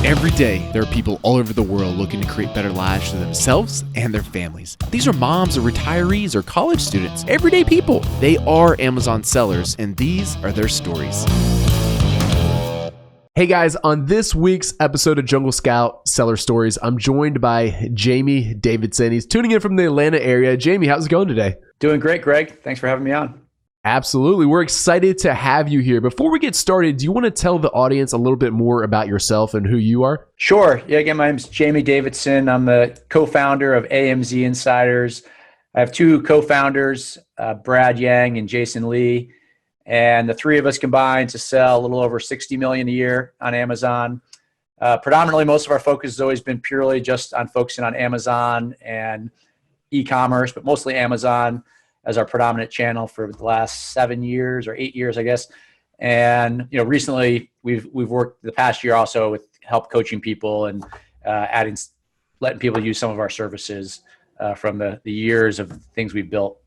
Every day, there are people all over the world looking to create better lives for themselves and their families. These are moms or retirees or college students, everyday people. They are Amazon sellers, and these are their stories. Hey guys, on this week's episode of Jungle Scout Seller Stories, I'm joined by Jamie Davidson. He's tuning in from the Atlanta area. Jamie, how's it going today? Doing great, Greg. Thanks for having me on. Absolutely. We're excited to have you here. Before we get started, do you want to tell the audience a little bit more about yourself and who you are? Sure. Yeah, again, my name's Jamie Davidson. I'm the co-founder of AMZ Insiders. I have two co-founders, Brad Yang and Jason Lee, and the three of us combined to sell a little over $60 million a year on Amazon. Predominantly, most of our focus has always been purely just on focusing on Amazon and e-commerce, but mostly Amazon as our predominant channel for the last 7 years or 8 years, I guess. And recently we've worked the past year also with help coaching people and letting people use some of our services from the years of things we've built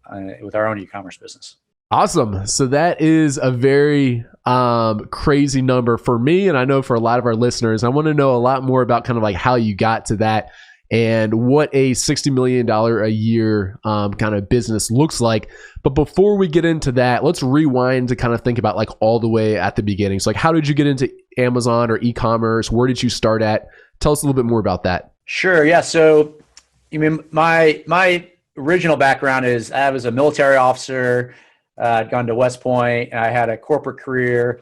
with our own e-commerce business. Awesome. So that is a very crazy number for me, and I know for a lot of our listeners. I want to know a lot more about kind of like how you got to that and what a $60 million a year kind of business looks like. But before we get into that, let's rewind to kind of think about like all the way at the beginning. So like, how did you get into Amazon or e-commerce? Where did you start at? Tell us a little bit more about that. Sure. Yeah. So, my original background is I was a military officer. I'd gone to West Point, and I had a corporate career.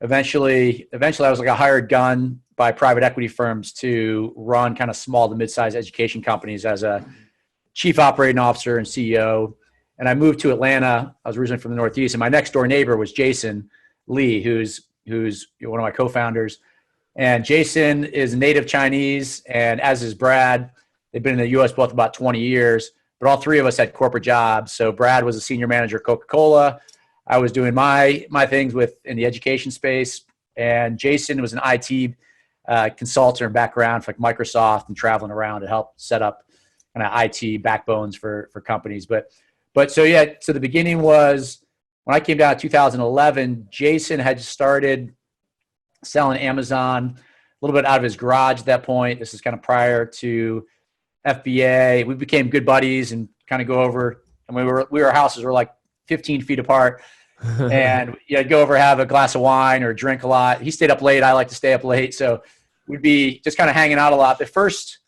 Eventually, I was like a hired gun by private equity firms to run kind of small to mid-sized education companies as a chief operating officer and CEO. And I moved to Atlanta. I was originally from the Northeast, and my next door neighbor was Jason Lee, who's one of my co-founders. And Jason is native Chinese, and as is Brad. They've been in the U.S. both about 20 years, but all three of us had corporate jobs. So Brad was a senior manager at Coca-Cola. I was doing my things in the education space, and Jason was an IT consultant background for like Microsoft and traveling around to help set up kind of IT backbones for companies. But so the beginning was when I came down in 2011. Jason had started selling Amazon a little bit out of his garage at that point. This is kind of prior to FBA. We became good buddies and kind of go over, and our houses were like 15 feet apart. And I'd go over, have a glass of wine or drink a lot. He stayed up late. I like to stay up late. So we'd be just kind of hanging out a lot. But first,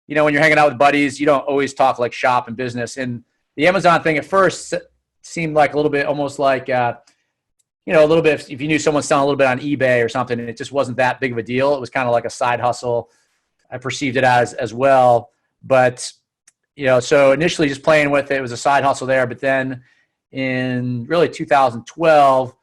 when you're hanging out with buddies, you don't always talk like shop and business. And the Amazon thing at first seemed like a little bit, almost like, a little bit, if you knew someone selling a little bit on eBay or something, and it just wasn't that big of a deal. It was kind of like a side hustle. I perceived it as well. But, so initially just playing with it was a side hustle there. But then in really 2012,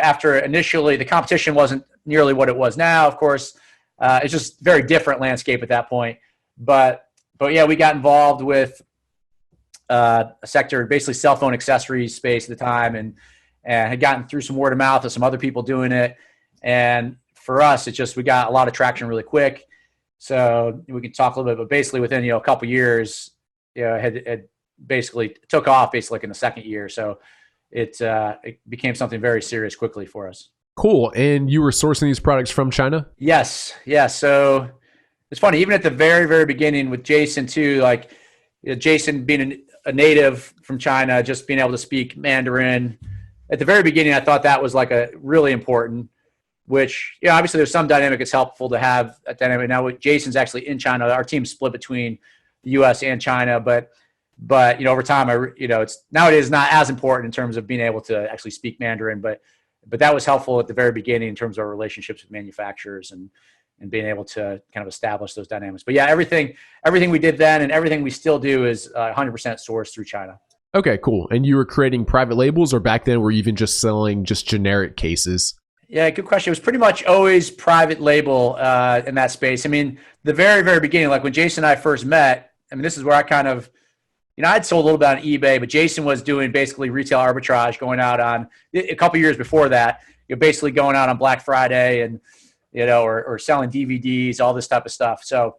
after initially the competition wasn't nearly what it was now, of course, it's just very different landscape at that point. But yeah, we got involved with a sector, basically cell phone accessories space at the time, and had gotten through some word of mouth of some other people doing it. And for us, we got a lot of traction really quick. So we can talk a little bit, but basically within, a couple of years, had basically took off basically like in the second year. So it became something very serious quickly for us. Cool. And you were sourcing these products from China? Yes. Yeah. So it's funny, even at the very, very beginning with Jason too, like Jason being a native from China, just being able to speak Mandarin at the very beginning, I thought that was like a really important, which, obviously there's some dynamic. It's helpful to have a dynamic. Now with Jason's actually in China, our team's split between the US and China, but over time, it's nowadays not as important in terms of being able to actually speak Mandarin, but that was helpful at the very beginning in terms of our relationships with manufacturers and being able to kind of establish those dynamics. But yeah, everything we did then and everything we still do is 100% sourced through China. Okay, cool. And you were creating private labels, or back then were you even just selling just generic cases? Yeah, good question. It was pretty much always private label in that space. I mean, the very, very beginning, like when Jason and I first met, this is where I kind of, I'd sold a little bit on eBay, but Jason was doing basically retail arbitrage, going out on a couple of years before that, basically going out on Black Friday and, or selling DVDs, all this type of stuff. So,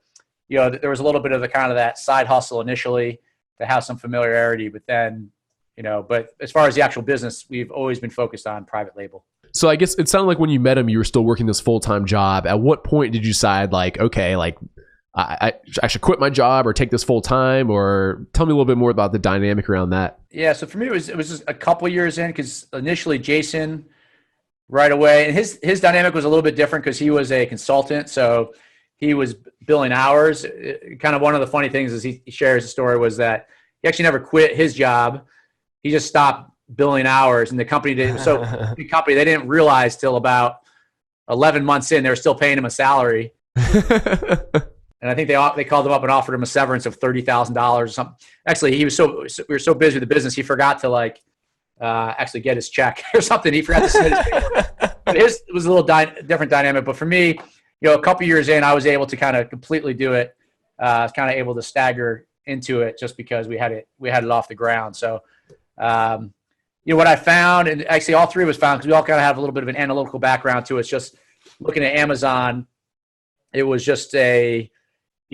there was a little bit of the kind of that side hustle initially to have some familiarity, but then, but as far as the actual business, we've always been focused on private label. So I guess it sounded like when you met him, you were still working this full-time job. At what point did you decide, like, okay, like I should quit my job or take this full-time? Or tell me a little bit more about the dynamic around that. Yeah. So for me, it was just a couple years in, because initially Jason right away, and his dynamic was a little bit different because he was a consultant. So he was billing hours. Kind of one of the funny things is he shares the story was that he actually never quit his job. He just stopped billing hours, and the company did. So the company, they didn't realize till about 11 months in, they were still paying him a salary. And I think they called him up and offered him a severance of $30,000 or something. Actually, we were so busy with the business, he forgot to actually get his check or something. He forgot to submit his paperwork. But his was a little different dynamic. But for me, a couple years in, I was able to kind of completely do it. I was kind of able to stagger into it just because we had it off the ground. So, what I found, and actually all three of us found, because we all kind of have a little bit of an analytical background to it. It's just looking at Amazon. It was just one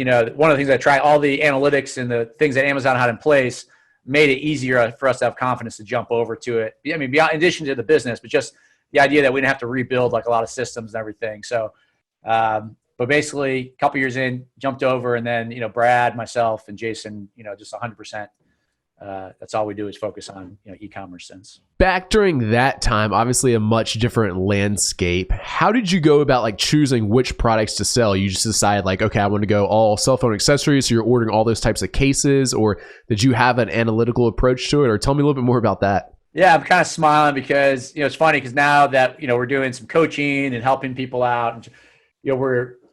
of the things I tried, all the analytics and the things that Amazon had in place made it easier for us to have confidence to jump over to it. I mean, beyond, in addition to the business, but just the idea that we didn't have to rebuild like a lot of systems and everything. So, but basically a couple years in, jumped over, and then, Brad, myself, and Jason, just 100%. That's all we do is focus on, e-commerce since. Back during that time, obviously a much different landscape. How did you go about like choosing which products to sell? You just decided like, okay, I want to go all cell phone accessories. So you're ordering all those types of cases, or did you have an analytical approach to it? Or tell me a little bit more about that. Yeah, I'm kind of smiling because, it's funny because now that, we're doing some coaching and helping people out, and,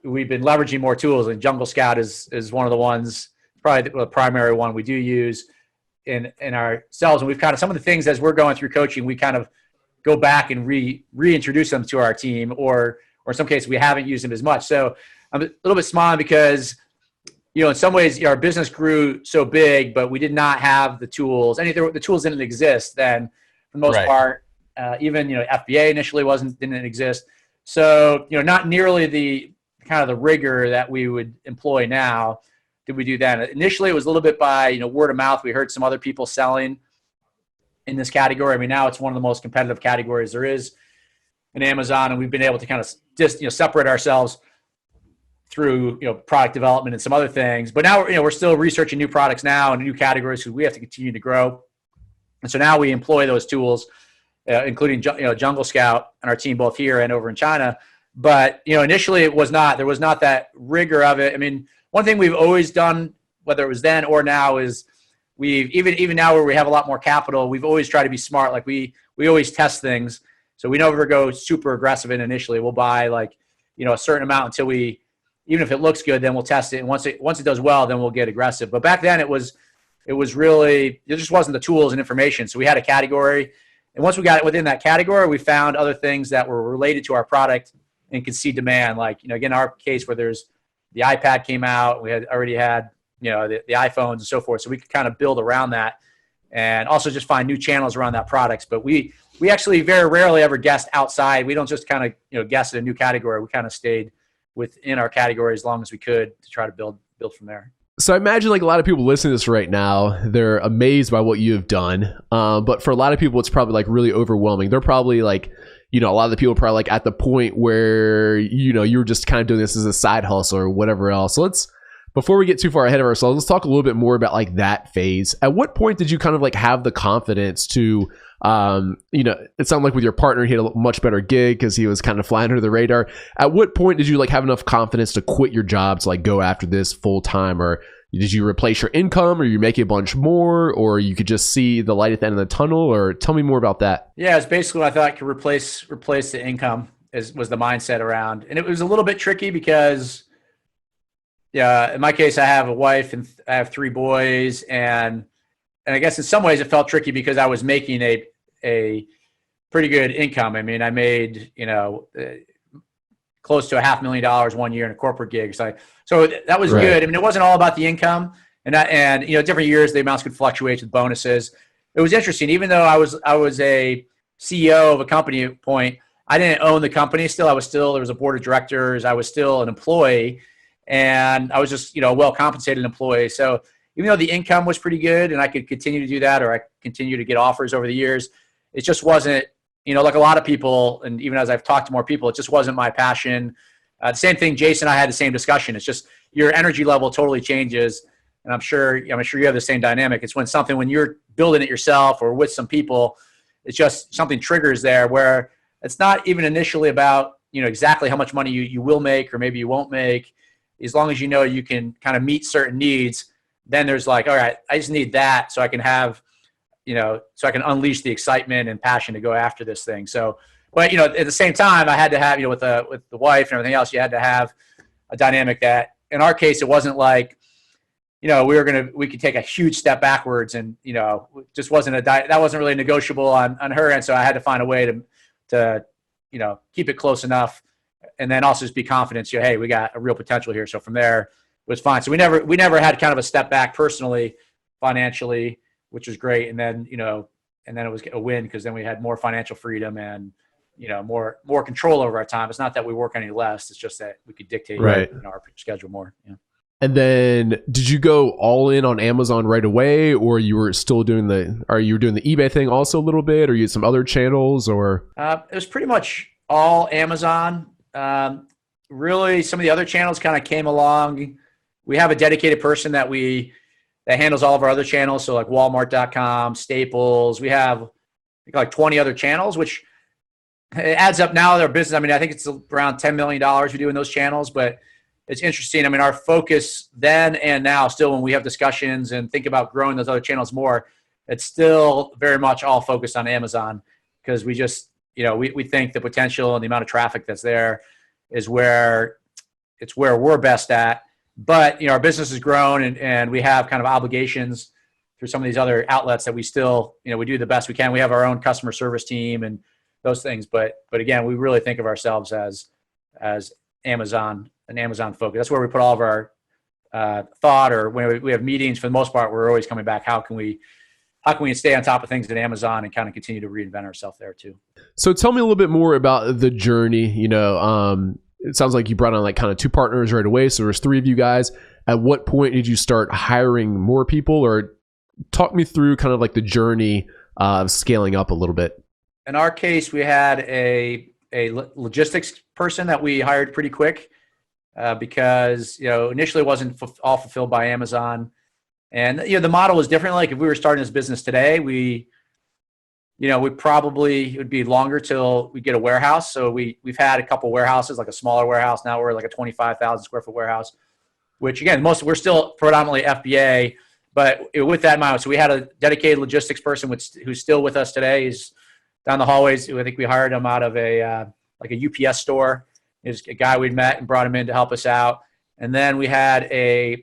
we've been leveraging more tools, and Jungle Scout is one of the ones, probably the primary one we do use in ourselves. And we've kind of, some of the things as we're going through coaching, we kind of go back and reintroduce them to our team, or in some cases we haven't used them as much. So I'm a little bit smiling because, in some ways our business grew so big, but we did not have the tools. The tools didn't exist then for the most part. Even, FBA initially didn't exist. So, not nearly the kind of the rigor that we would employ now did we do that. Initially, it was a little bit by, word of mouth. We heard some other people selling in this category. I mean, now it's one of the most competitive categories there is in Amazon, and we've been able to kind of just, separate ourselves through, product development and some other things. But now, we're still researching new products now and new categories because we have to continue to grow. And so now we employ those tools, including, Jungle Scout and our team both here and over in China. But, initially there was not that rigor of it. I mean, one thing we've always done, whether it was then or now, is we've even now where we have a lot more capital, we've always tried to be smart. Like we always test things. So we never go super aggressive in initially. We'll buy a certain amount until even if it looks good, then we'll test it. And once it does well, then we'll get aggressive. But back then it was really, there just wasn't the tools and information. So we had a category, and once we got it within that category, we found other things that were related to our product and could see demand. Like, again, our case where there's the iPad came out, we had already had, the iPhones and so forth. So we could kind of build around that, and also just find new channels around that products. But we actually very rarely ever guessed outside. We don't just kind of, guess at a new category. We kind of stayed within our category as long as we could to try to build from there. So I imagine like a lot of people listening to this right now, they're amazed by what you have done. But for a lot of people, it's probably like really overwhelming. They're probably like, a lot of the people are probably like at the point where, you were just kind of doing this as a side hustle or whatever else. So before we get too far ahead of ourselves, let's talk a little bit more about like that phase. At what point did you kind of like have the confidence to, it sounded like with your partner, he had a much better gig because he was kind of flying under the radar. At what point did you like have enough confidence to quit your job to like go after this full time? Or did you replace your income, or you make a bunch more, or you could just see the light at the end of the tunnel? Or tell me more about that. Yeah, it's basically what I thought I could replace the income was the mindset around. And it was a little bit tricky because, in my case, I have a wife and I have 3 boys, and I guess in some ways it felt tricky because I was making a pretty good income. I mean, I made, close to $500,000 one year in a corporate gig. So that was good. I mean, it wasn't all about the income, and different years, the amounts could fluctuate with bonuses. It was interesting. Even though I was a CEO of a company at point, I didn't own the company still. There was a board of directors. I was still an employee, and I was just, a well-compensated employee. So even though the income was pretty good and I could continue to do that, or I continue to get offers over the years, it just wasn't like a lot of people, and even as I've talked to more people, it just wasn't my passion. The same thing, Jason and I had the same discussion. It's just your energy level totally changes. And I'm sure you have the same dynamic. It's when you're building it yourself or with some people, it's just something triggers there where it's not even initially about, exactly how much money you will make or maybe you won't make. As long as you can kind of meet certain needs, then there's like, all right, I just need that so I can have, so I can unleash the excitement and passion to go after this thing. So, but, at the same time, I had to have, with the wife and everything else, you had to have a dynamic that in our case, it wasn't like, we could take a huge step backwards and, just that wasn't really negotiable on her end. So I had to find a way to keep it close enough and then also just be confident. Hey, we got a real potential here. So from there it was fine. So we never had kind of a step back personally, financially, which was great. And then, and then it was a win because then we had more financial freedom and, more control over our time. It's not that we work any less. It's just that we could dictate our schedule more. Yeah. And then did you go all in on Amazon right away, or you were still doing the eBay thing also a little bit, or you had some other channels, or? It was pretty much all Amazon. Really, some of the other channels kind of came along. We have a dedicated person that handles all of our other channels. So like Walmart.com, Staples, we have like 20 other channels, which it adds up now. Their business, I think it's around $10 million we do in those channels, but it's interesting. Our focus then and now still when we have discussions and think about growing those other channels more, it's still very much all focused on Amazon because we just, we think the potential and the amount of traffic that's there is where we're best at. But, our business has grown and we have kind of obligations through some of these other outlets that we still, we do the best we can. We have our own customer service team and those things. But again, we really think of ourselves as Amazon, an Amazon focus. That's where we put all of our thought, or when we have meetings, for the most part, we're always coming back. How can we stay on top of things at Amazon and kind of continue to reinvent ourselves there too? So tell me a little bit more about the journey. It sounds like you brought on like kind of 2 partners right away. So there's 3 of you guys. At what point did you start hiring more people, or talk me through kind of like the journey of scaling up a little bit? In our case, we had a logistics person that we hired pretty quick because, initially it wasn't all fulfilled by Amazon. And, the model was different. Like if we were starting this business today, we probably, it would be longer till we get a warehouse. So we've had a couple warehouses, like a smaller warehouse. Now we're like a 25,000 square foot warehouse, which again, we're still predominantly FBA, but with that amount. So we had a dedicated logistics person who's still with us today. He's down the hallways. I think we hired him out of a UPS store. Is a guy we'd met and brought him in to help us out. And then we had and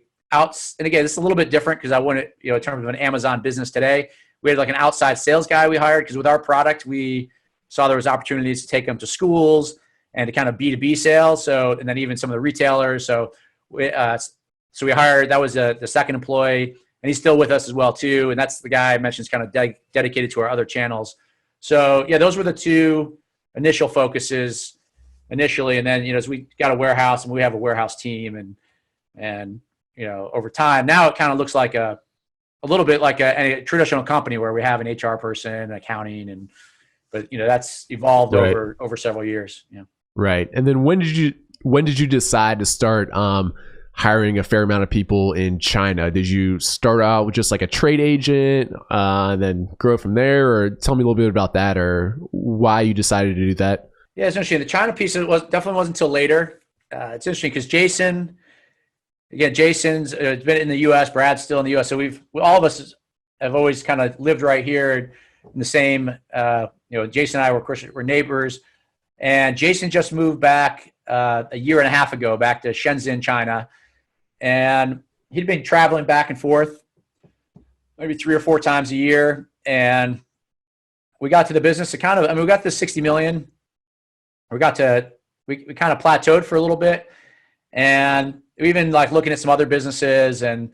again, this is a little bit different because I wanted, in terms of an Amazon business today, we had like an outside sales guy we hired because with our product, we saw there was opportunities to take them to schools and to kind of B2B sales. So, and then even some of the retailers. So we hired, that was the second employee, and he's still with us as well too. And that's the guy I mentioned is kind of dedicated to our other channels. So yeah, those were the 2 initial focuses initially. And then, as we got a warehouse and we have a warehouse team and over time, now it kind of looks like a little bit like a traditional company where we have an HR person, accounting, but that's evolved over several years. Yeah. Right. And then when did you decide to start hiring a fair amount of people in China? Did you start out with just like a trade agent and then grow from there, or tell me a little bit about that, or why you decided to do that? Yeah, it's interesting. The China piece definitely wasn't until later. It's interesting because Jason's been in the U.S. Brad's still in the U.S. So all of us have always kind of lived right here in the same. Jason and I we're neighbors, and Jason just moved back a year and a half ago back to Shenzhen, China, and he'd been traveling back and forth maybe 3 or 4 times a year, and we got to the business. We got to 60 million. We kind of plateaued for a little bit, and we've been like looking at some other businesses and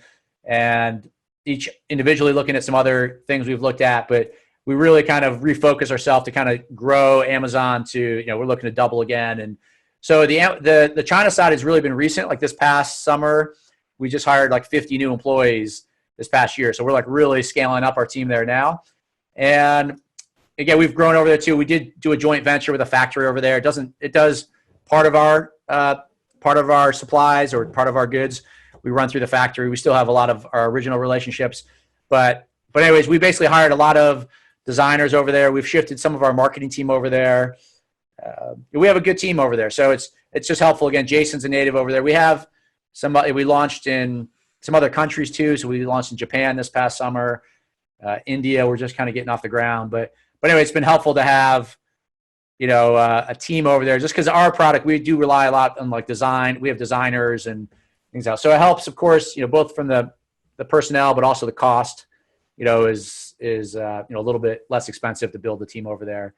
each individually looking at some other things we've looked at, but we really kind of refocus ourselves to kind of grow Amazon to, we're looking to double again. And so the China side has really been recent. Like this past summer, we just hired like 50 new employees this past year. So we're like really scaling up our team there now. And again, we've grown over there too. We did do a joint venture with a factory over there. It does part of our supplies or part of our goods. We run through the factory. We still have a lot of our original relationships, but anyways, we basically hired a lot of designers over there. We've shifted some of our marketing team over there. We have a good team over there, so it's just helpful. Again, Jason's a native over there. We have we launched in some other countries too. So we launched in Japan this past summer. India, we're just kind of getting off the ground, but anyway, it's been helpful to have, a team over there, just because our product, we do rely a lot on like design. We have designers and things else. So it helps, of course, both from the personnel, but also the cost, is a little bit less expensive to build the team over there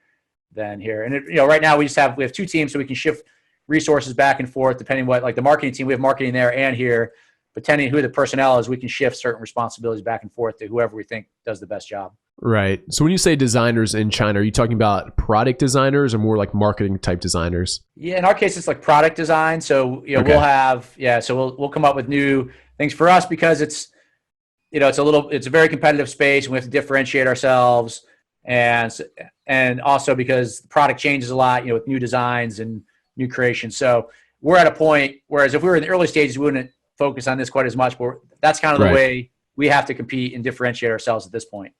than here. And right now we have two teams, so we can shift resources back and forth depending what, like the marketing team, we have marketing there and here. Depending who the personnel is, we can shift certain responsibilities back and forth to whoever we think does the best job. Right. So when you say designers in China, are you talking about product designers or more like marketing type designers? Yeah, in our case, it's like product design. So Okay. we'll come up with new things for us because it's a very competitive space and we have to differentiate ourselves, and also because the product changes a lot, with new designs and new creations. So we're at a point, whereas if we were in the early stages, we wouldn't focus on this quite as much, but that's kind of the way we have to compete and differentiate ourselves at this point.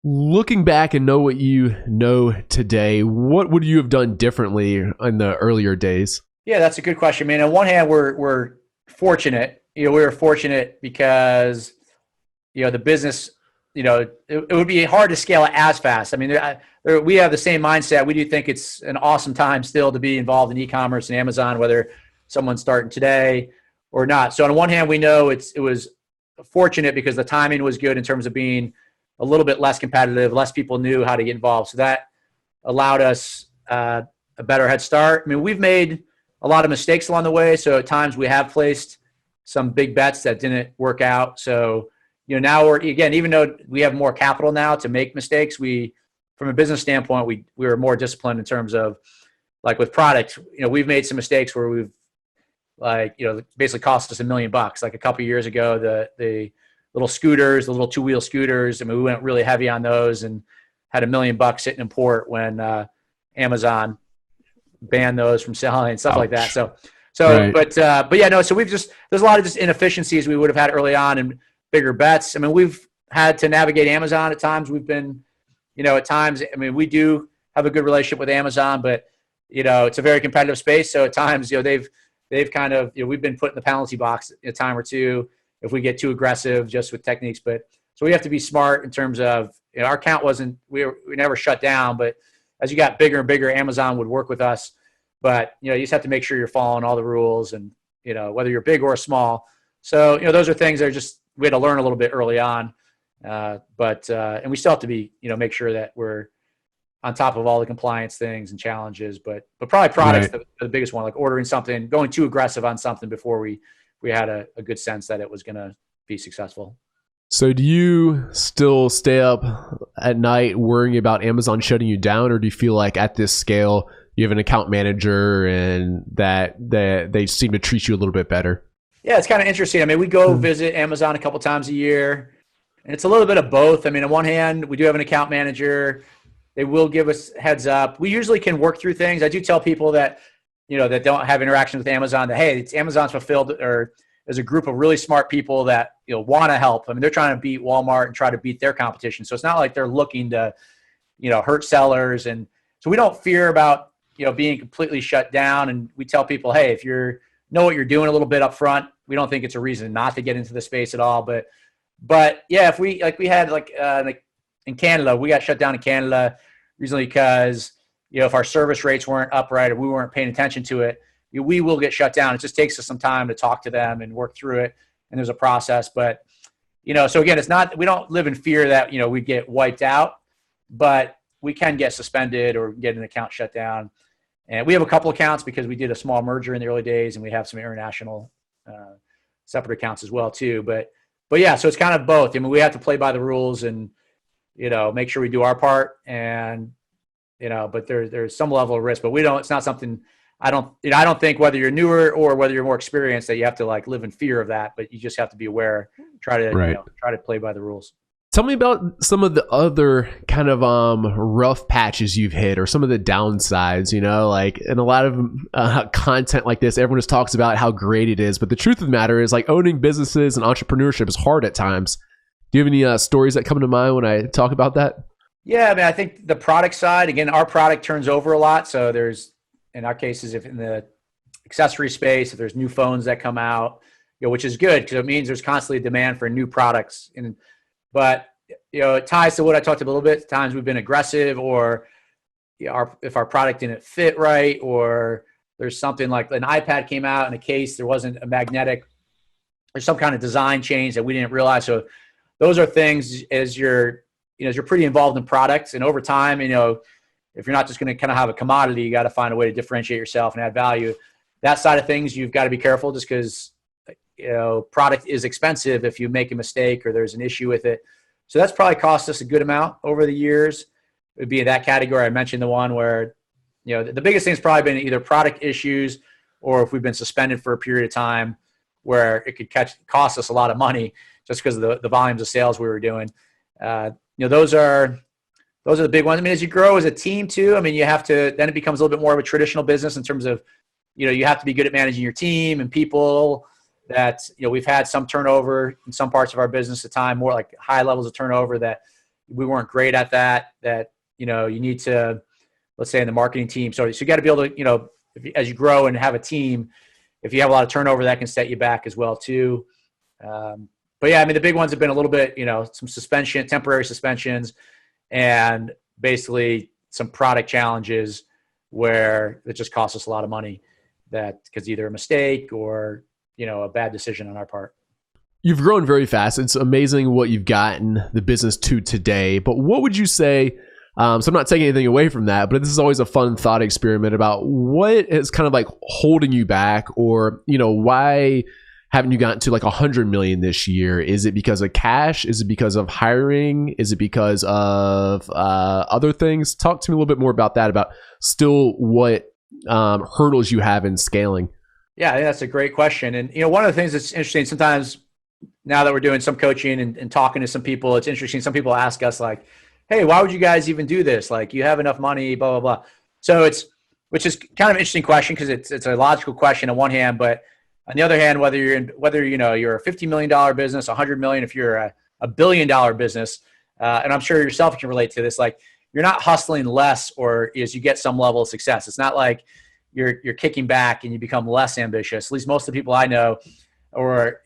Looking back and know what you know today, what would you have done differently in the earlier days? Yeah, that's a good question, man. On one hand, we're fortunate. We were fortunate because, the business, it would be hard to scale it as fast. I mean, we have the same mindset. We do think it's an awesome time still to be involved in e-commerce and Amazon, whether someone's starting today or not. So on one hand, we know it was fortunate because the timing was good in terms of being a little bit less competitive, less people knew how to get involved. So that allowed us a better head start. I mean, we've made a lot of mistakes along the way. So at times we have placed some big bets that didn't work out. So, now even though we have more capital now to make mistakes, from a business standpoint, we were more disciplined in terms of, like with product, we've made some mistakes where we've basically cost us $1 million. Like a couple of years ago, the little scooters, the little 2-wheel scooters. I mean, we went really heavy on those and had $1 million sitting in port when Amazon banned those from selling and stuff Ouch. like that. So, Right. but yeah, no. So there's a lot of just inefficiencies we would have had early on and bigger bets. I mean, we've had to navigate Amazon at times. We've been, at times. I mean, we do have a good relationship with Amazon, but it's a very competitive space. So at times, they've kind of, we've been put in the penalty box a time or two if we get too aggressive just with techniques. But so we have to be smart in terms of, our count we never shut down, but as you got bigger and bigger, Amazon would work with us. But, you just have to make sure you're following all the rules and, whether you're big or small. So, those are things that we had to learn a little bit early on. And we still have to be, make sure that we're on top of all the compliance things and challenges, but probably products, Right. the biggest one, like ordering something, going too aggressive on something before we had a good sense that it was going to be successful. So do you still stay up at night worrying about Amazon shutting you down, or do you feel like at this scale you have an account manager and that they seem to treat you a little bit better? Yeah, it's kind of interesting. I mean, we go visit Amazon a couple times a year, and it's a little bit of both. I mean, on one hand, we do have an account manager. They will give us heads up. We usually can work through things. I do tell people that, that don't have interaction with Amazon that, hey, it's Amazon's fulfilled, or there's a group of really smart people that, want to help. I mean, they're trying to beat Walmart and try to beat their competition. So it's not like they're looking to, hurt sellers. And so we don't fear about, being completely shut down. And we tell people, hey, if know what you're doing a little bit up front, we don't think it's a reason not to get into the space at all. But yeah, if we had in Canada, we got shut down in Canada recently because, if our service rates weren't up right or we weren't paying attention to it, we will get shut down. It just takes us some time to talk to them and work through it. And there's a process, but, so again, we don't live in fear that, we get wiped out, but we can get suspended or get an account shut down. And we have a couple accounts because we did a small merger in the early days, and we have some international separate accounts as well too. But yeah, so it's kind of both. I mean, we have to play by the rules and, make sure we do our part, and, but there's some level of risk, but it's not something I don't think whether you're newer or whether you're more experienced that you have to live in fear of that, but you just have to be aware, try to play by the rules. Tell me about some of the other kind of rough patches you've hit, or some of the downsides. Like in a lot of content like this, everyone just talks about how great it is, but the truth of the matter is, like, owning businesses and entrepreneurship is hard at times. Do you have any stories that come to mind when I talk about that? Yeah, I mean, I think the product side, again, our product turns over a lot. So there's, in our cases, if in the accessory space, if there's new phones that come out, which is good because it means there's constantly a demand for new products. But it ties to what I talked about a little bit. Times we've been aggressive, or if our product didn't fit right, or there's something like an iPad came out in a case, there wasn't a magnetic, or some kind of design change that we didn't realize. So those are things as you're pretty involved in products, and over time, if you're not just going to kind of have a commodity, you got to find a way to differentiate yourself and add value. That side of things, you've got to be careful, just because product is expensive if you make a mistake or there's an issue with it. So that's probably cost us a good amount over the years. It would be in that category. I mentioned the one where, the biggest thing has probably been either product issues, or if we've been suspended for a period of time where it could cost us a lot of money just because of the volumes of sales we were doing. Those are the big ones. I mean, as you grow as a team too, I mean, then it becomes a little bit more of a traditional business in terms of, you have to be good at managing your team and people. That, we've had some turnover in some parts of our business at time, more like high levels of turnover, that we weren't great at that, you need to, let's say in the marketing team. So you got to be able to, as you grow and have a team, if you have a lot of turnover, that can set you back as well too. But yeah, I mean, the big ones have been a little bit, some temporary suspensions, and basically some product challenges where it just costs us a lot of money, that because either a mistake or, a bad decision on our part. You've grown very fast. It's amazing what you've gotten the business to today. But what would you say? So I'm not taking anything away from that, but this is always a fun thought experiment about what is kind of like holding you back, or, why haven't you gotten to like 100 million this year? Is it because of cash? Is it because of hiring? Is it because of other things? Talk to me a little bit more about that, about still what hurdles you have in scaling. Yeah, I think that's a great question. And, one of the things that's interesting, sometimes now that we're doing some coaching and talking to some people, it's interesting. Some people ask us like, hey, why would you guys even do this? Like, you have enough money, blah, blah, blah. So which is kind of an interesting question, because it's a logical question on one hand, but on the other hand, whether you're a $50 million business, $100 million, if you're a $1 billion business, and I'm sure yourself can relate to this, like, you're not hustling less or as you get some level of success. It's not like you're kicking back and you become less ambitious. At least most of the people I know, or,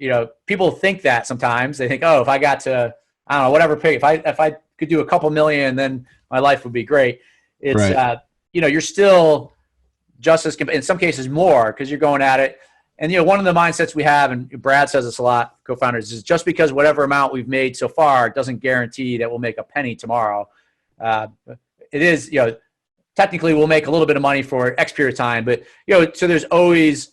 people think that sometimes. They think, oh, if I got to, I don't know, whatever pay, if I could do a couple million, then my life would be great. It's, right. You're still just as, in some cases more, because you're going at it. And, one of the mindsets we have, and Brad says this a lot, co-founders, is just because whatever amount we've made so far doesn't guarantee that we'll make a penny tomorrow. It is, technically we'll make a little bit of money for X period of time, but, so there's always,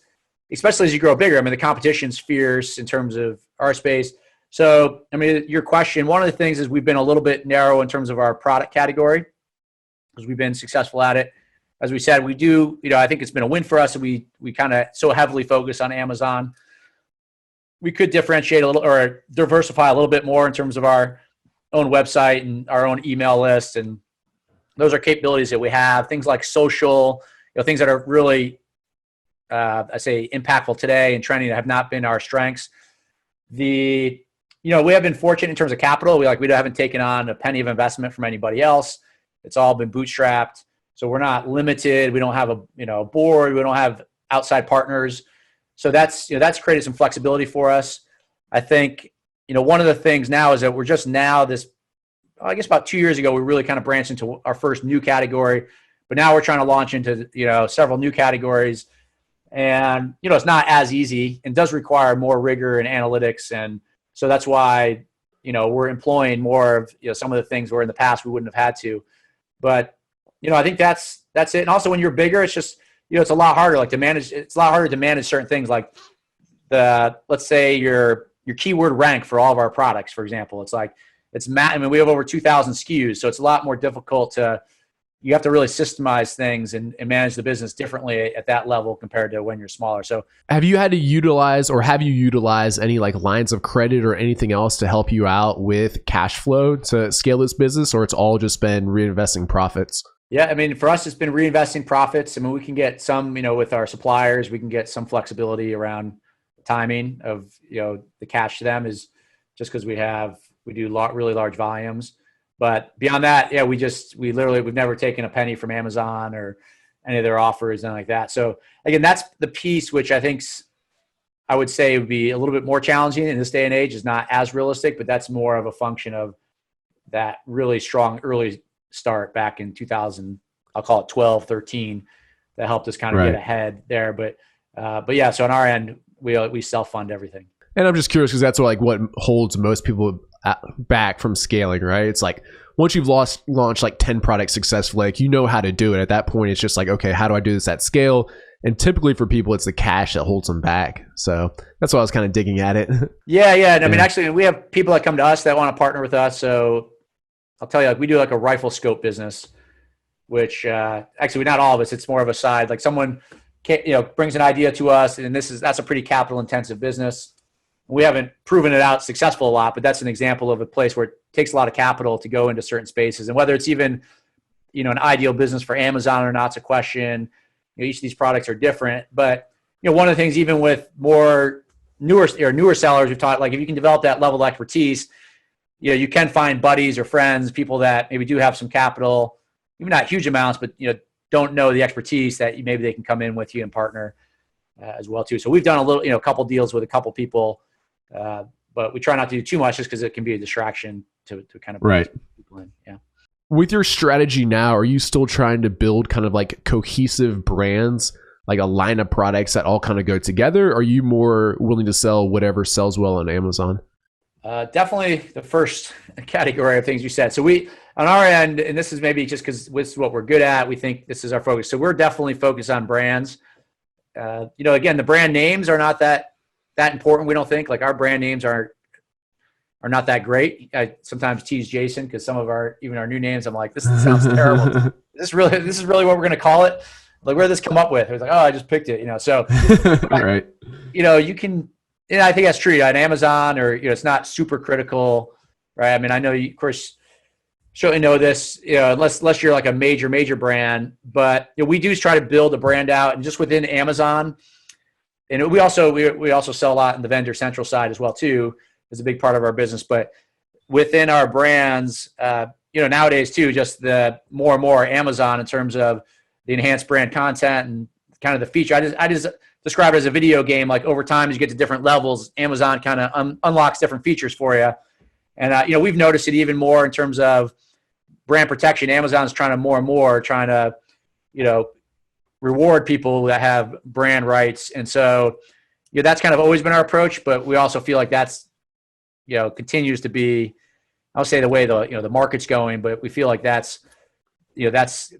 especially as you grow bigger, I mean, the competition's fierce in terms of our space. So, I mean, your question, one of the things is we've been a little bit narrow in terms of our product category, because we've been successful at it. As we said, we do, I think it's been a win for us. We kind of so heavily focus on Amazon. We could differentiate a little, or diversify a little bit more in terms of our own website and our own email list. And those are capabilities that we have. Things like social, things that are really, I say, impactful today and trending that have not been our strengths. We have been fortunate in terms of capital. We haven't taken on a penny of investment from anybody else. It's all been bootstrapped. So we're not limited. We don't have a board. We don't have outside partners. So that's created some flexibility for us. I think, one of the things now is that we're just now I guess about 2 years ago, we really kind of branched into our first new category, but now we're trying to launch into, several new categories. And, it's not as easy and does require more rigor and analytics. And so that's why, we're employing more of, some of the things where in the past we wouldn't have had to. But, I think that's it. And also when you're bigger, it's just, it's a lot harder, to manage. It's a lot harder to manage certain things, like let's say your keyword rank for all of our products, for example. It's like, we have over 2,000 SKUs. So it's a lot more difficult to you have to really systemize things and manage the business differently at that level compared to when you're smaller. So have you had to utilize, or have you utilized any like lines of credit or anything else to help you out with cash flow to scale this business, or it's all just been reinvesting profits? Yeah, I mean, for us, it's been reinvesting profits. I mean, we can get some, with our suppliers, we can get some flexibility around timing of, the cash to them, is just because we do really large volumes. But beyond that, yeah, we've never taken a penny from Amazon or any of their offers and like that. So again, that's the piece which I would say would be a little bit more challenging in this day and age, is not as realistic, but that's more of a function of that really strong early start back in 2000, I'll call it 12, 13, that helped us kind of get ahead there. But yeah, so on our end, we self-fund everything. And I'm just curious because that's what holds most people back from scaling, right? It's like once you've launched like 10 products successfully, like you know how to do it. At that point, it's just like, okay, how do I do this at scale? And typically for people, it's the cash that holds them back. So that's why I was kind of digging at it. Yeah. And I mean, actually, we have people that come to us that want to partner with us. So I'll tell you, like, we do like a rifle scope business, which actually not all of us, it's more of a side. Like someone brings an idea to us, and that's a pretty capital intensive business. We haven't proven it out successful a lot, but that's an example of a place where it takes a lot of capital to go into certain spaces. And whether it's even, an ideal business for Amazon or not, it's a question. Each of these products are different, but one of the things, even with more newer sellers, we've taught, like, if you can develop that level of expertise, you can find buddies or friends, people that maybe do have some capital, even not huge amounts, but don't know the expertise, that maybe they can come in with you and partner as well too. So we've done a couple deals with a couple people. But we try not to do too much just because it can be a distraction to kind of bring people in. Yeah. With your strategy now, are you still trying to build kind of like cohesive brands, like a line of products that all kind of go together? Or are you more willing to sell whatever sells well on Amazon? Definitely the first category of things you said. So we, on our end, and this is maybe just because this is what we're good at, we think this is our focus. So we're definitely focused on brands. Again, the brand names are not that important. We don't think, like, our brand names are not that great. I sometimes tease Jason because some of our new names, I'm like, this sounds terrible. This is really what we're going to call it. Like, where did this come up with? It was like, oh, I just picked it, So, right. You can, I think that's true on Amazon, or, it's not super critical, right? I mean, I know you, of course, certainly know this, unless you're like a major brand, but we do try to build a brand out, and just within Amazon. And we also sell a lot in the vendor central side as well too. Is a big part of our business. But within our brands, nowadays too, just the more and more Amazon in terms of the enhanced brand content and kind of the feature. I just describe it as a video game. Like, over time, as you get to different levels, Amazon kind of unlocks different features for you. And we've noticed it even more in terms of brand protection. Amazon's trying to reward people that have brand rights. And so, that's kind of always been our approach, but we also feel like that's, continues to be, I'll say, the way the market's going, but we feel like that's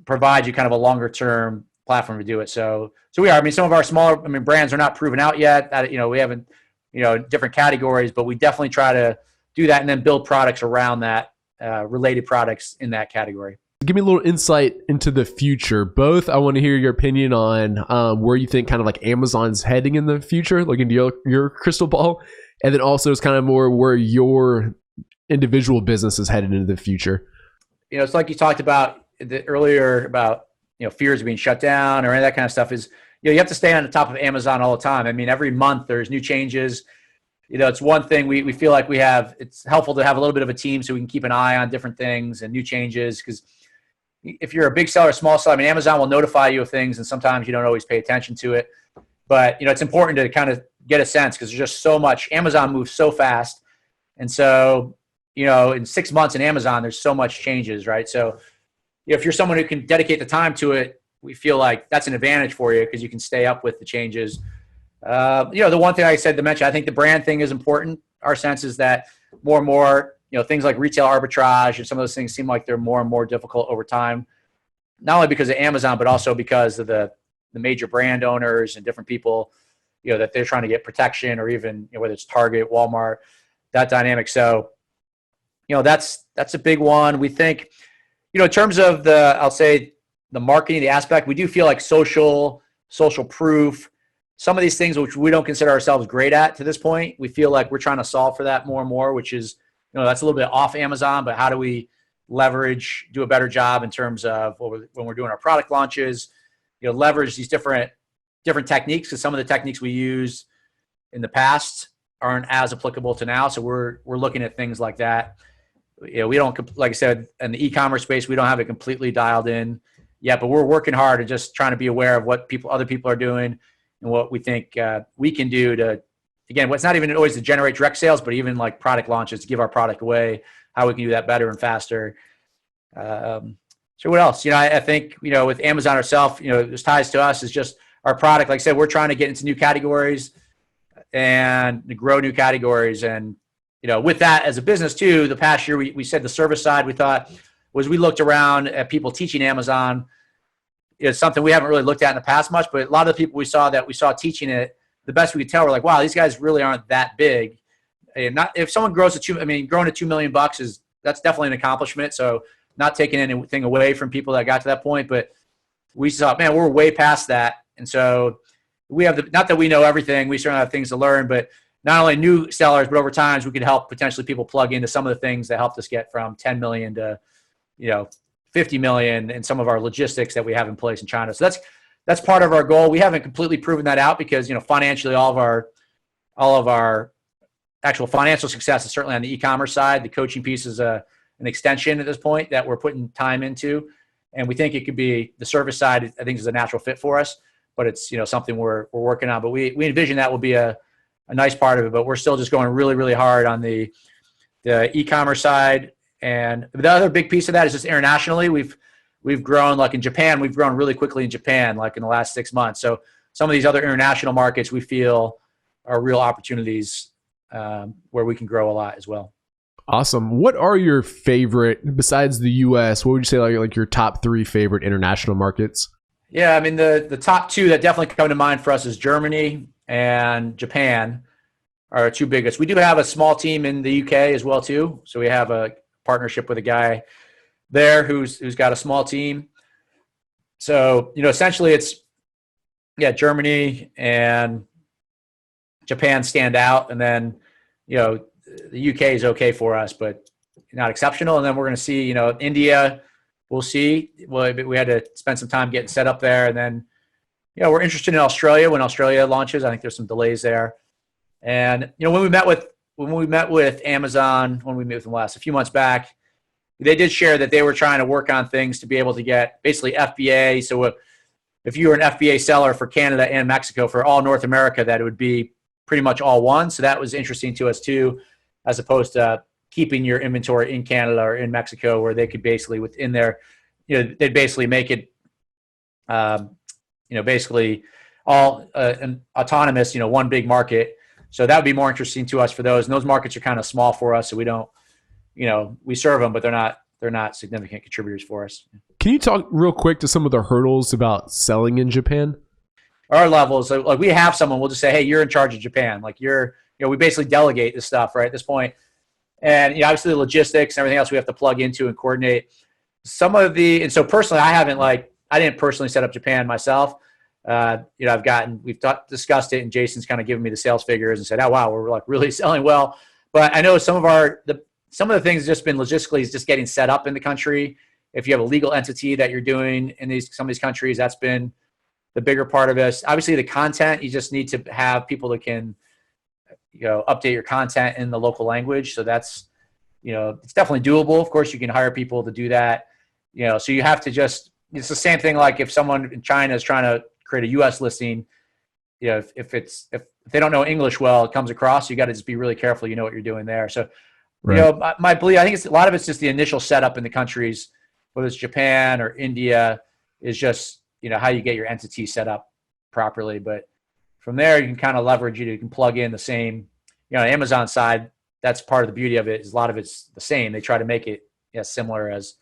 provides you kind of a longer term platform to do it. So we are, I mean, some of our smaller, brands are not proven out yet, that, we haven't, different categories, but we definitely try to do that and then build products around that, related products in that category. Give me a little insight into the future. Both, I want to hear your opinion on where you think kind of like Amazon's heading in the future, like into your crystal ball. And then also it's kind of more where your individual business is headed into the future. It's like you talked about earlier about, fears of being shut down or any of that kind of stuff, is, you have to stay on the top of Amazon all the time. I mean, every month there's new changes. It's one thing we feel like it's helpful to have a little bit of a team so we can keep an eye on different things and new changes. Because if you're a big seller, small seller, Amazon will notify you of things, and sometimes you don't always pay attention to it. But, it's important to kind of get a sense, because there's just so much. Amazon moves so fast. And so, in 6 months in Amazon, there's so much changes, right? So if you're someone who can dedicate the time to it, we feel like that's an advantage for you, because you can stay up with the changes. The one thing I said to mention, I think the brand thing is important. Our sense is that more and more, things like retail arbitrage and some of those things seem like they're more and more difficult over time, not only because of Amazon, but also because of the major brand owners and different people, that they're trying to get protection, or even, whether it's Target, Walmart, that dynamic. So, that's a big one. We think, In terms of I'll say the marketing, the aspect, we do feel like social proof, some of these things which we don't consider ourselves great at to this point, we feel like we're trying to solve for that more and more, which is, that's a little bit off Amazon, but how do we do a better job in terms of when we're doing our product launches, leverage these different techniques, because some of the techniques we use in the past aren't as applicable to now. So we're looking at things like that. We don't, like I said, in the e-commerce space, we don't have it completely dialed in yet, but we're working hard and just trying to be aware of what other people are doing and what we think we can do to, again, what's not even always to generate direct sales, but even like product launches to give our product away, how we can do that better and faster. So what else? I think, with Amazon ourselves, there's ties to us is just our product. Like I said, we're trying to get into new categories and grow new categories. And, with that as a business too, the past year, we said the service side, we thought we looked around at people teaching Amazon. It's something we haven't really looked at in the past much, but a lot of the people we saw teaching it, the best we could tell, we're like, wow, these guys really aren't that big. And not if someone grows to growing to $2 million that's definitely an accomplishment. So not taking anything away from people that got to that point, but we thought, man, we're way past that. And so we have not that we know everything, we certainly have things to learn, but not only new sellers, but over time we could help potentially people plug into some of the things that helped us get from 10 million to, 50 million and some of our logistics that we have in place in China. So that's part of our goal. We haven't completely proven that out because, financially all of our actual financial success is certainly on the e-commerce side. The coaching piece is an extension at this point that we're putting time into. And we think it could be the service side, I think is a natural fit for us, but it's, something we're working on, but we envision that will be a nice part of it, but we're still just going really, really hard on the e-commerce side. And the other big piece of that is just internationally, we've grown, like in Japan, we've grown really quickly in Japan, like in the last 6 months. So some of these other international markets we feel are real opportunities where we can grow a lot as well. Awesome. What are your favorite, besides the US, what would you say like your top 3 favorite international markets? Yeah, the top 2 that definitely come to mind for us is Germany and Japan are our 2 biggest. We do have a small team in the UK as well too. So we have a partnership with a guy there who's got a small team. So, essentially it's, Germany and Japan stand out. And then, the UK is okay for us, but not exceptional. And then we're going to see, India, we'll see. Well, we had to spend some time getting set up there. And then, we're interested in Australia when Australia launches. I think there's some delays there. And, when we met with Amazon, when we met with them a few months back, they did share that they were trying to work on things to be able to get basically FBA. So if you were an FBA seller for Canada and Mexico for all North America, that it would be pretty much all one. So that was interesting to us too, as opposed to keeping your inventory in Canada or in Mexico, where they could basically within their, they'd basically make it, basically all an autonomous, one big market. So that would be more interesting to us for those. And those markets are kind of small for us. So we don't, we serve them, but they're not significant contributors for us. Can you talk real quick to some of the hurdles about selling in Japan? Our levels, like we have someone, we'll just say, hey, you're in charge of Japan. Like we basically delegate this stuff, right, at this point. And obviously the logistics and everything else we have to plug into and coordinate. And so personally, I didn't personally set up Japan myself. We've discussed it, and Jason's kind of given me the sales figures and said, oh wow, we're like really selling well. But I know some of the things just been logistically is just getting set up in the country. If you have a legal entity that you're doing in some of these countries, that's been the bigger part of this. Obviously the content, you just need to have people that can, update your content in the local language. So that's, it's definitely doable. Of course you can hire people to do that, so you have to it's the same thing. Like if someone in China is trying to create a US listing, if they don't know English well, it comes across, you got to just be really careful, what you're doing there. So, right. My belief, I think a lot of it's just the initial setup in the countries, whether it's Japan or India, is just, how you get your entity set up properly. But from there, you can kind of leverage it. You can plug in the same, Amazon side. That's part of the beauty of it, is a lot of it's the same. They try to make it similar as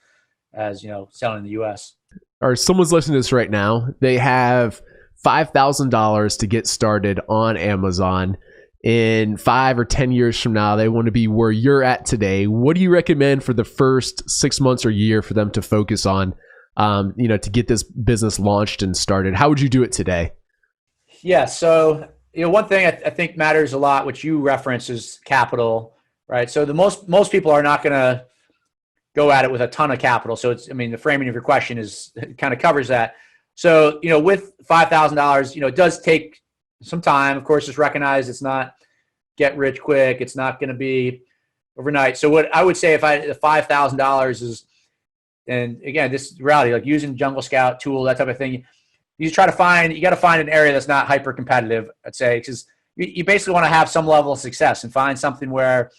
selling in the US. Or someone's listening to this right now. They have $5,000 to get started on Amazon. in 5 or 10 years from now, they want to be where you're at today, what do you recommend for the first 6 months or year for them to focus on, to get this business launched and started? How would you do it today? Yeah. So, one thing I think matters a lot, which you reference, is capital, right? So the most people are not going to go at it with a ton of capital. So the framing of your question kind of covers that. So, with $5,000, it does take some time. Of course, just recognize it's not get rich quick. It's not going to be overnight. So what I would say, if the $5,000 is, and again, this is reality, like using Jungle Scout tool, that type of thing, you got to find an area that's not hyper competitive, I'd say, because you basically want to have some level of success and find something where,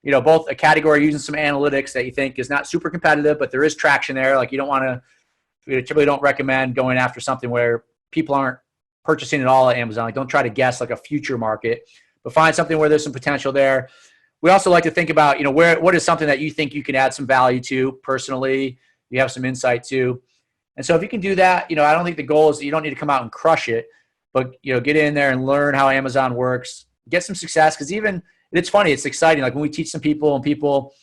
both a category using some analytics that you think is not super competitive, but there is traction there. Like we typically don't recommend going after something where people aren't purchasing at all at Amazon. Like, don't try to guess like a future market, but find something where there's some potential there. We also like to think about, what is something that you think you can add some value to personally, you have some insight to. And so if you can do that, I don't think the goal is that you don't need to come out and crush it, but, get in there and learn how Amazon works, get some success. Because it's funny, it's exciting. Like when we teach some people and people,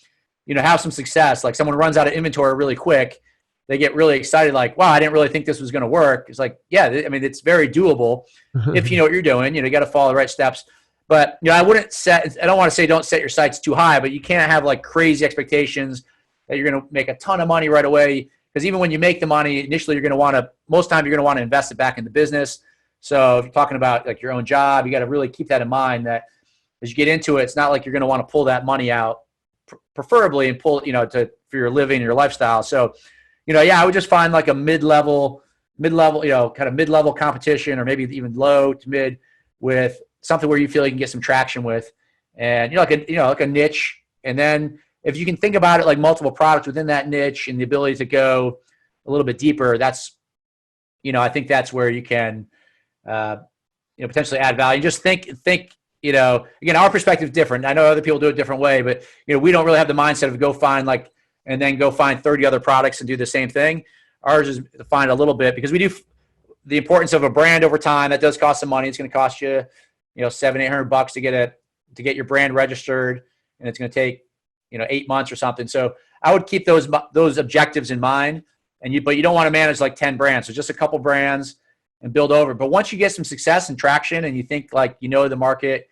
have some success, like someone runs out of inventory really quick, they get really excited. Like, wow, I didn't really think this was going to work. It's like, yeah, it's very doable if you know what you're doing. You got to follow the right steps. But, I don't want to say don't set your sights too high, but you can't have like crazy expectations that you're going to make a ton of money right away. Because even when you make the money, initially most time you're going to want to invest it back in the business. So if you're talking about like your own job, you got to really keep that in mind, that as you get into it, it's not like you're going to want to pull that money out, preferably, and pull, for your living and your lifestyle. So, I would just find like a mid-level, kind of mid-level competition, or maybe even low to mid, with something where you feel you can get some traction with, and like a niche. And then if you can think about it like multiple products within that niche and the ability to go a little bit deeper, that's, I think that's where you can, potentially add value. Just think, again, our perspective is different. I know other people do it a different way, but, we don't really have the mindset of go find 30 other products and do the same thing. Ours is to find a little bit, because we do the importance of a brand over time. That does cost some money. It's going to cost you, $700-800 to get your brand registered, and it's going to take, 8 months or something. So I would keep those objectives in mind, but you don't want to manage like 10 brands. So just a couple brands and build over. But once you get some success and traction, and you think like the market,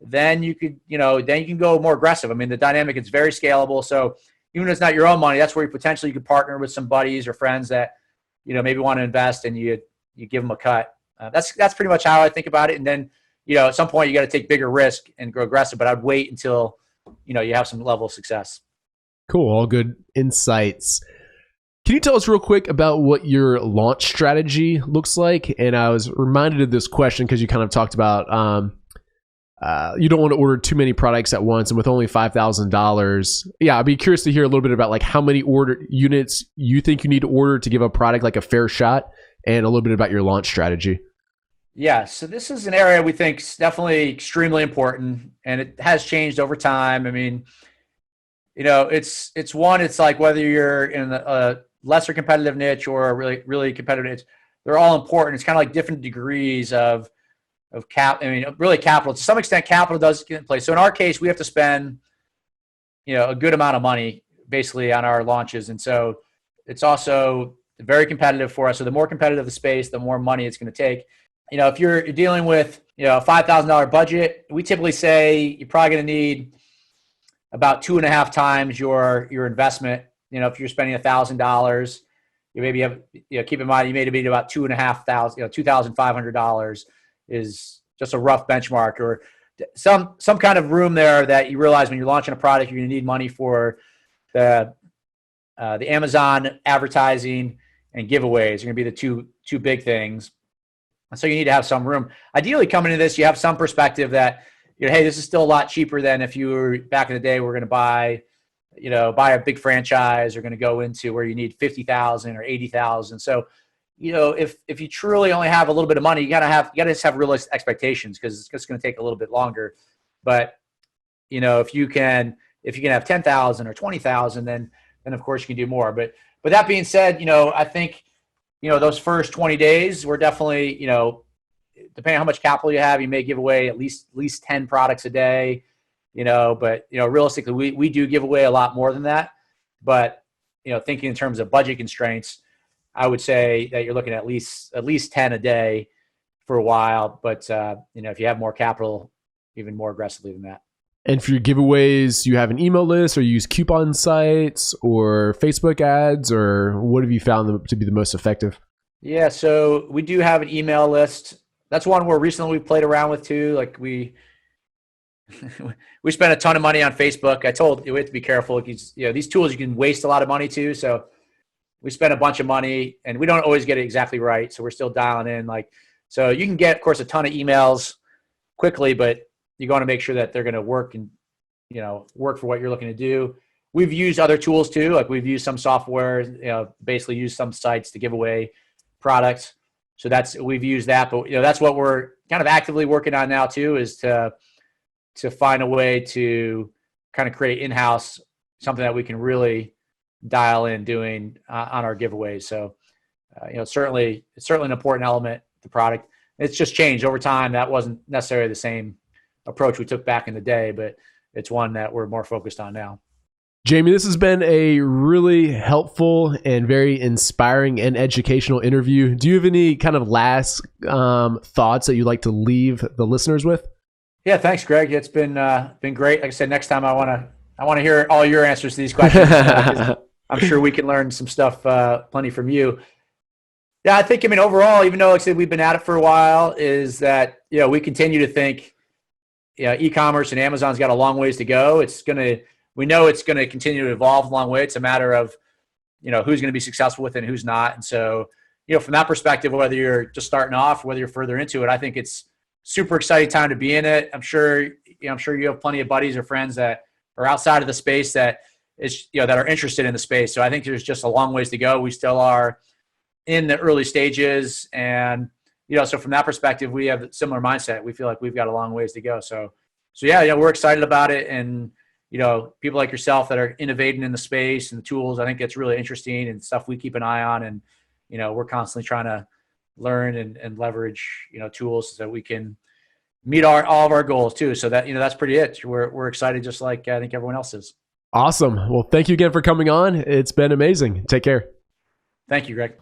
then you could, then you can go more aggressive. The dynamic is very scalable. So even if it's not your own money, that's where you could partner with some buddies or friends that, maybe want to invest, and you give them a cut. That's pretty much how I think about it. And then, at some point you got to take bigger risk and go aggressive, but I'd wait until, you have some level of success. Cool. All good insights. Can you tell us real quick about what your launch strategy looks like? And I was reminded of this question because you kind of talked about, you don't want to order too many products at once, and with only $5,000. Yeah, I'd be curious to hear a little bit about like how many order units you think you need to order to give a product like a fair shot, and a little bit about your launch strategy. Yeah, so this is an area we think is definitely extremely important, and it has changed over time. It's like whether you're in a lesser competitive niche or a really, really competitive niche, they're all important. It's kind of like different degrees of really capital. To some extent, capital does get in place. So in our case, we have to spend, a good amount of money basically on our launches. And so it's also very competitive for us. So the more competitive the space, the more money it's going to take. If you're dealing with, a $5,000 budget, we typically say you're probably going to need about 2.5 times your investment. If you're spending $1,000, you maybe have, keep in mind, you may be about $2,500, $2,500 is just a rough benchmark, or some kind of room there that you realize when you're launching a product, you're going to need money for the Amazon advertising and giveaways are going to be the two big things. And so you need to have some room. Ideally, coming into this, you have some perspective that, hey, this is still a lot cheaper than if you were back in the day, we're going to buy a big franchise, or going to go into where you need 50,000 or 80,000. So, if you truly only have a little bit of money, you gotta just have realistic expectations, because it's just going to take a little bit longer. But, if you can have 10,000 or 20,000, then of course you can do more. But that being said, I think, those first 20 days, we're definitely, depending on how much capital you have, you may give away at least 10 products a day, but realistically, we do give away a lot more than that. But, thinking in terms of budget constraints, I would say that you're looking at least 10 a day for a while. But, if you have more capital, even more aggressively than that. And for your giveaways, you have an email list, or you use coupon sites or Facebook ads, or what have you found to be the most effective? Yeah, so we do have an email list. That's one where recently we played around with too. Like we spent a ton of money on Facebook. I told you we have to be careful. These tools you can waste a lot of money too. So we spent a bunch of money, and we don't always get it exactly right. So we're still dialing in. So you can get, of course, a ton of emails quickly, but you want to make sure that they're going to work and work for what you're looking to do. We've used other tools too. Like we've used some software, basically used some sites to give away products. So we've used that, but that's what we're kind of actively working on now too, is to find a way to kind of create in-house something that we can really dial in doing on our giveaways. So it's certainly an important element to the product. It's just changed over time. That wasn't necessarily the same approach we took back in the day, but it's one that we're more focused on now. Jamie, this has been a really helpful and very inspiring and educational interview. Do you have any kind of last thoughts that you'd like to leave the listeners with? Yeah, thanks, Greg. It's been great. Like I said, next time I want to hear all your answers to these questions. I'm sure we can learn some stuff plenty from you. Yeah, I think, overall, even though, like I said, we've been at it for a while, is that, we continue to think, e-commerce and Amazon's got a long ways to go. We know it's going to continue to evolve a long way. It's a matter of, who's going to be successful with it and who's not. And so, from that perspective, whether you're just starting off, whether you're further into it, I think it's super exciting time to be in it. I'm sure you have plenty of buddies or friends that are outside of the space that are interested in the space. So I think there's just a long ways to go. We still are in the early stages, and so from that perspective, we have a similar mindset. We feel like we've got a long ways to go. So yeah, we're excited about it. And, people like yourself that are innovating in the space and the tools, I think it's really interesting and stuff we keep an eye on. And, we're constantly trying to learn and leverage, tools so that we can meet all of our goals too. So that, that's pretty it. We're excited, just like I think everyone else is. Awesome. Well, thank you again for coming on. It's been amazing. Take care. Thank you, Greg.